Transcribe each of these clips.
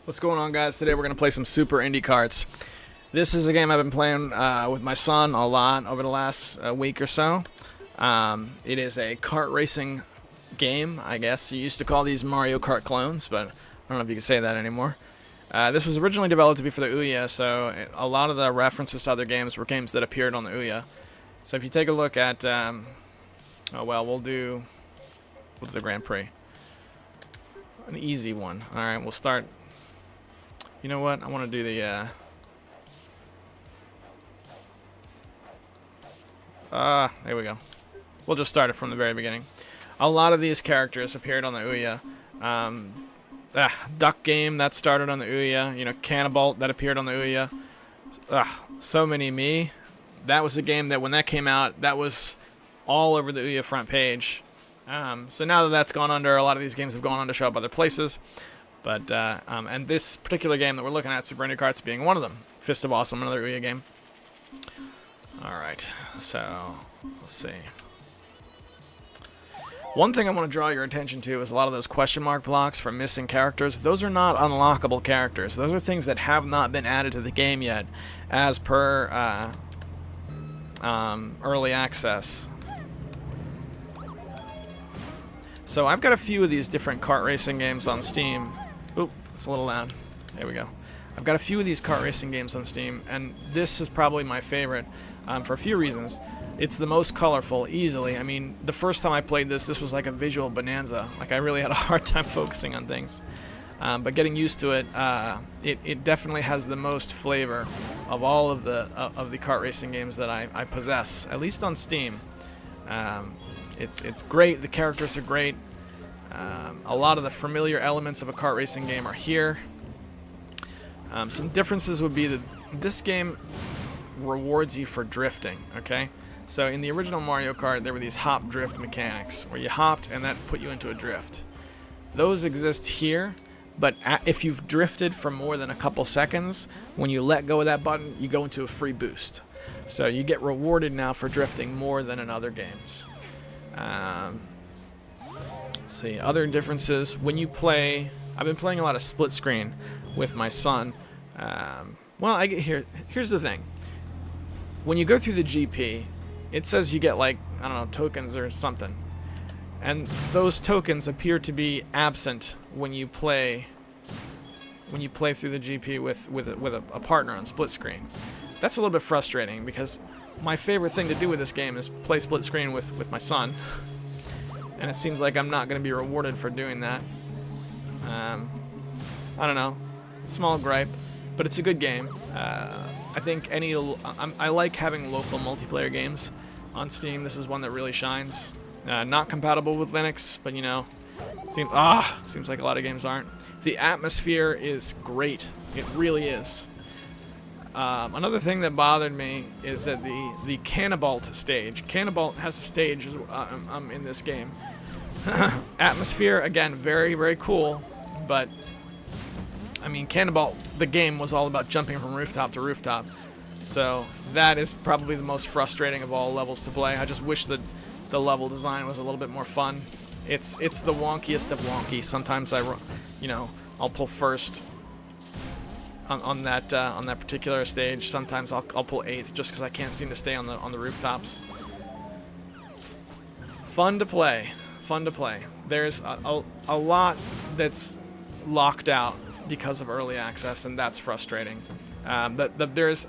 What's going on, guys? Today we're going to play some Super Indie Karts. This is a game I've been playing with my son a lot over the last week or so. It is a kart racing game, I guess. You used to call these Mario Kart clones, but I don't know if you can say that anymore. This was originally developed to be for the Ouya, so a lot of the references to other games were games that appeared on the Ouya. So if you take a look at... we'll do the Grand Prix. An easy one. Alright, we'll start... You know what? I want to do the, there we go. We'll just start it from the very beginning. A lot of these characters appeared on the Ouya. Duck Game, that started on the Ouya. You know, Cannibal, that appeared on the Ouya. So Many Me. That was a game that when that came out, that was all over the Ouya front page. So now that that's gone under, a lot of these games have gone on to show up other places. But, and this particular game that we're looking at, Super Indie Karts, being one of them. Fist of Awesome, another Ouya game. Alright, so, let's see. One thing I want to draw your attention to is a lot of those question mark blocks for missing characters. Those are not unlockable characters. Those are things that have not been added to the game yet, as per early access. So I've got a few of these different kart racing games on Steam. Oop, it's a little loud. There we go. I've got a few of these kart racing games on Steam, and this is probably my favorite for a few reasons. It's the most colorful, easily. I mean, the first time I played this was like a visual bonanza. Like, I really had a hard time focusing on things. But getting used to it, it definitely has the most flavor of all of the kart racing games that I possess, at least on Steam. It's great. The characters are great. A lot of the familiar elements of a kart racing game are here. Some differences would be that this game rewards you for drifting, okay? So in the original Mario Kart, there were these hop drift mechanics, where you hopped and that put you into a drift. Those exist here, but if you've drifted for more than a couple seconds, when you let go of that button, you go into a free boost. So you get rewarded now for drifting more than in other games. Let's see, other differences. When you play, I've been playing a lot of split screen with my son. Well, here's the thing. When you go through the GP, it says you get, like, I don't know, tokens or something. And those tokens appear to be absent when you play through the GP with a partner on split screen. That's a little bit frustrating because my favorite thing to do with this game is play split screen with my son. And it seems like I'm not going to be rewarded for doing that. I don't know. Small gripe, but it's a good game. I think I like having local multiplayer games on Steam. This is one that really shines. Not compatible with Linux, but you know, seems like a lot of games aren't. The atmosphere is great. It really is. Another thing that bothered me is that the Cannibal stage. Cannibal has a stage in this game. Atmosphere, again, very, very cool, but I mean, Cannibal, the game was all about jumping from rooftop to rooftop, so that is probably the most frustrating of all levels to play. I just wish that the level design was a little bit more fun. It's the wonkiest of wonky. Sometimes I'll pull first on that particular stage. Sometimes I'll pull 8th just because I can't seem to stay on the rooftops. Fun to play. There's a lot that's locked out because of early access, and that's frustrating. There's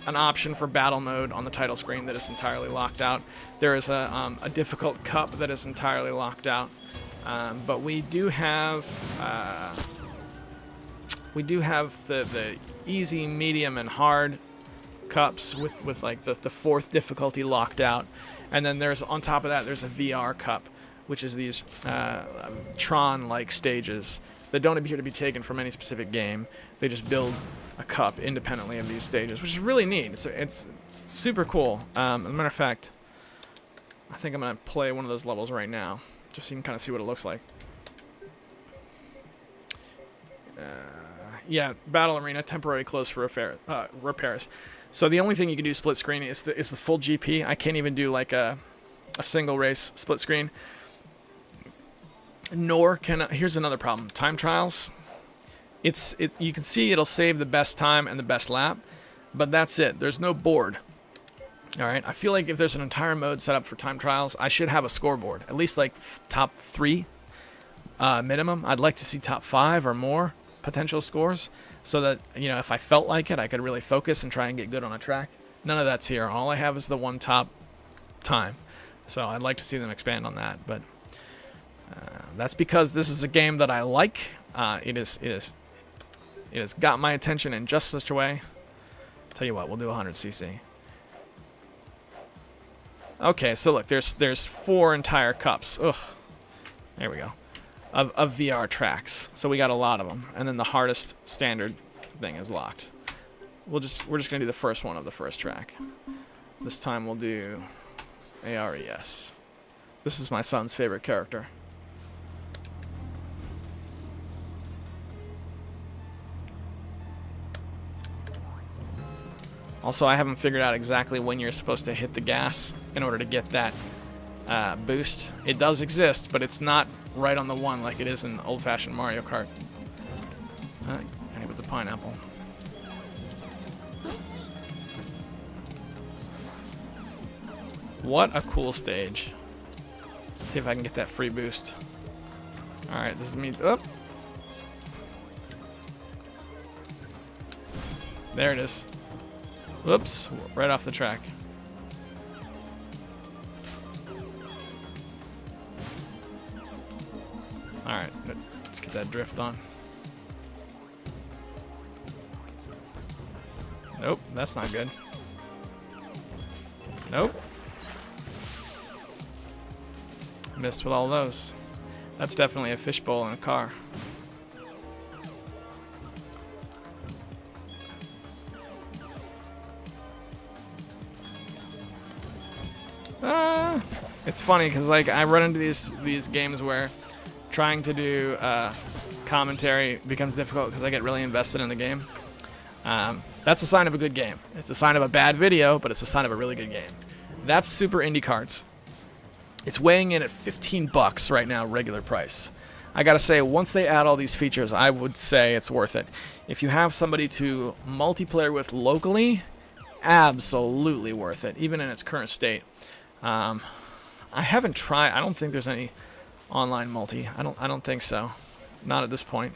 an option for battle mode on the title screen that is entirely locked out. There is a difficult cup that is entirely locked out. But we do have the easy, medium, and hard cups with like the 4th difficulty locked out, and then there's on top of that there's a VR cup, which is these Tron-like stages that don't appear to be taken from any specific game. They just build a cup independently of these stages, which is really neat. It's super cool. As a matter of fact, I think I'm gonna play one of those levels right now, just so you can kind of see what it looks like. Yeah, Battle Arena temporarily closed for repairs. So the only thing you can do split screen is the full GP. I can't even do like a single race split screen. Nor can here's another problem. Time trials. You can see it'll save the best time and the best lap, but that's it. There's no board. All right, I feel like if there's an entire mode set up for time trials, I should have a scoreboard, at least like top 3 minimum. I'd like to see top 5 or more potential scores, so that, you know, if I felt like it, I could really focus and try and get good on a track. None of that's here. All I have is the one top time, so I'd like to see them expand on that. But that's because this is a game that I like. It has got my attention in just such a way. Tell you what, we'll do 100cc. Okay, so look, there's 4 entire cups. Ugh, there we go, of VR tracks. So we got a lot of them, and then the hardest standard thing is locked. We're just gonna do the first one of the first track. This time we'll do ARES. This is my son's favorite character. Also, I haven't figured out exactly when you're supposed to hit the gas in order to get that boost. It does exist, but it's not right on the one like it is in old-fashioned Mario Kart. I need with the pineapple. What a cool stage. Let's see if I can get that free boost. Alright, this is me. Oh. There it is. Whoops, right off the track. Alright, let's get that drift on. Nope, that's not good. Nope. Missed with all those. That's definitely a fishbowl in a car. It's funny because like I run into these games where trying to do commentary becomes difficult because I get really invested in the game. That's a sign of a good game. It's a sign of a bad video, but it's a sign of a really good game. That's Super Indy Karts. It's weighing in at $15 right now, regular price. I gotta say, once they add all these features, I would say it's worth it. If you have somebody to multiplayer with locally, absolutely worth it, even in its current state. I haven't tried. I don't think there's any online multi. I don't think so. Not at this point.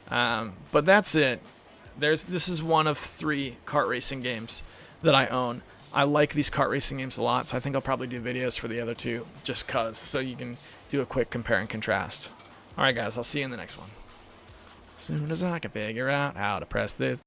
But that's it. This is one of 3 kart racing games that I own. I like these kart racing games a lot, so I think I'll probably do videos for the other 2 just cause, so you can do a quick compare and contrast. Alright guys, I'll see you in the next one. As soon as I can figure out how to press this